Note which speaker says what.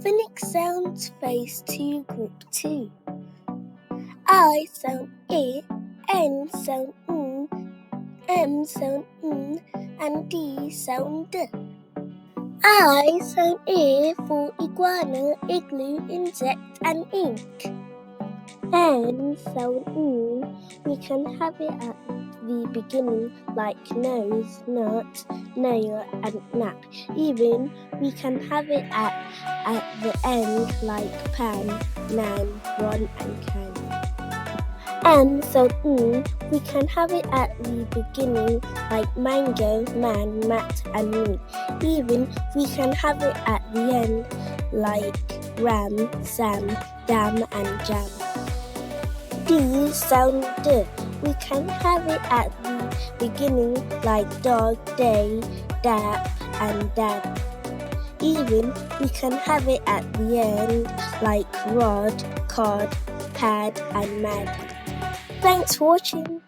Speaker 1: Phonics sounds face to group 2. I sound I, N sound N, M sound N, and D sound D. I sound I for iguana, igloo, insect, and ink. N sound N, we can have it at the beginning like nose, nut, nail, and nap. Even we can have it at the end like pan, nan, run, and can. M sound N, we can have it at the beginning like mango, man, mat, and meat. Even we can have it at the end like ram, sam, dam, and jam. D sound D, we can have it at the beginning like dog, day, dap, and dad. Even we can have it at the end like rod, cod, pad, and mad. Thanks for watching.